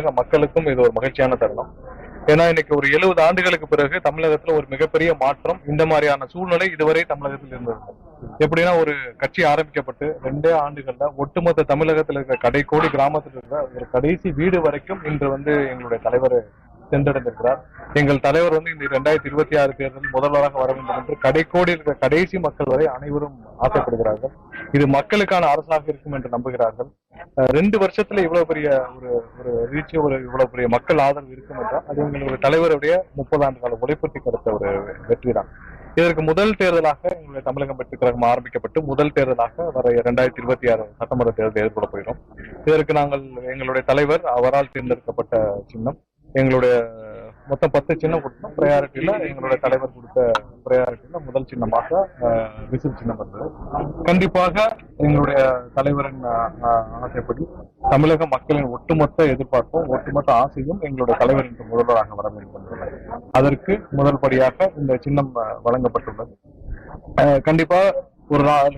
தமிழக மக்களுக்கும் இது ஒரு மகிழ்ச்சியான தருணம். ஏன்னா இன்னைக்கு ஒரு 70 ஆண்டுகளுக்கு பிறகு தமிழகத்துல ஒரு மிகப்பெரிய மாற்றம். இந்த மாதிரியான சூழ்நிலை இதுவரை தமிழகத்தில் இருந்தது. எப்படின்னா ஒரு கட்சி ஆரம்பிக்கப்பட்டு 2 ஆண்டுகள்ல ஒட்டுமொத்த தமிழகத்தில் இருக்கிற கடைக்கோடி கிராமத்தில் இருக்கிற ஒரு கடைசி வீடு வரைக்கும் இன்று எங்களுடைய தலைவர் சென்றடைந்திருக்கிறார். எங்கள் தலைவர் இந்த 2026 தேர்தலில் முதல்வராக வர வேண்டும் என்று கடைக்கோடி இருக்கிற கடைசி மக்கள் வரை அனைவரும் ஆசைப்படுகிறார்கள். இது மக்களுக்கான அரசாக இருக்கும் என்று நம்புகிறார்கள். 2 வருஷத்துல இவ்வளவு பெரிய ஒரு ஒரு ரீச், இவ்வளவு பெரிய மக்கள் ஆதரவு இருக்கும் என்றால் அது எங்களுடைய தலைவருடைய 30 ஆண்டு கால உழைப்புக்கு கிடைத்த ஒரு வெற்றி தான். இதற்கு முதல் தேர்தலாக எங்களுடைய தமிழகம் வெற்றி கழகம் ஆரம்பிக்கப்பட்டு முதல் தேர்தலாக வர 2026 சட்டமன்ற தேர்தல் எதிர்கொள்ள போகிறோம். இதற்கு நாங்கள் எங்களுடைய தலைவர் அவரால் தேர்ந்தெடுக்கப்பட்ட சின்னம், எங்களுடைய மொத்தம் 10 சின்னம் கொடுத்தோம். ப்ரையாரிட்டியில எங்களுடைய தலைவர் கொடுத்த ப்ரையாரிட்டியில முதல் சின்னமாக விசில் சின்னம் வந்தது. கண்டிப்பாக எங்களுடைய தலைவரின் ஆசைப்படி தமிழக மக்களின் ஒட்டுமொத்த எதிர்பார்ப்பும் ஒட்டுமொத்த ஆசையும் எங்களுடைய தலைவர் இன்று முதல்வராக வர வேண்டும். அதற்கு முதல் படியாக இந்த சின்னம் வழங்கப்பட்டுள்ளது. கண்டிப்பா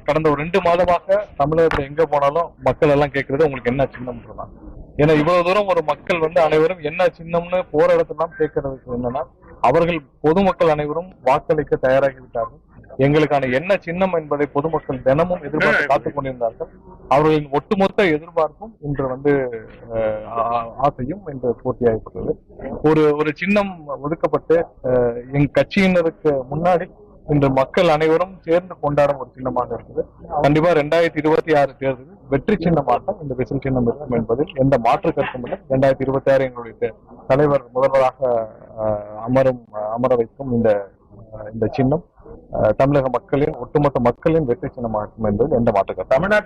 கடந்த ஒரு 2 மாதமாக தமிழகத்துல எங்க போனாலும் மக்கள் எல்லாம் கேட்கறது உங்களுக்கு என்ன சின்னம் சொல்லலாம். ஏன்னா இவ்வளவு தூரம் ஒரு மக்கள் அனைவரும் என்ன சின்னம்னு போற இடத்துல கேட்கறதுக்கு என்னன்னா, அவர்கள் பொதுமக்கள் அனைவரும் வாக்களிக்க தயாராகி விட்டார்கள். எங்களுக்கான என்ன சின்னம் என்பதை பொதுமக்கள் தினமும் எதிர்பார்த்து காத்துக் கொண்டிருந்தார்கள். அவர்களின் ஒட்டுமொத்த எதிர்பார்ப்பும் இன்று ஆசையும் இன்று பூர்த்தியாகப்பட்டது. ஒரு சின்னம் ஒதுக்கப்பட்டு எங்க கட்சியினருக்கு முன்னாடி இன்று மக்கள் அனைவரும் சேர்ந்து கொண்டாடும் ஒரு சின்னமாக இருக்குது. கண்டிப்பா 2026 தேர்தலில் வெற்றி சின்னமாக இந்த விசில் சின்னம் இருக்கும் என்பதில் எந்த மாற்று கருத்தும் இல்லை. 2026 எங்களுடைய தலைவர் முதல்வராக அமர வைக்கும் இந்த சின்னம் தமிழக மக்களின் ஒட்டுமொத்த மக்களின் வெற்றி சின்னமாக இருக்கும் என்பதில் எந்த மாற்று கருத்தும். தமிழ்நாட்டை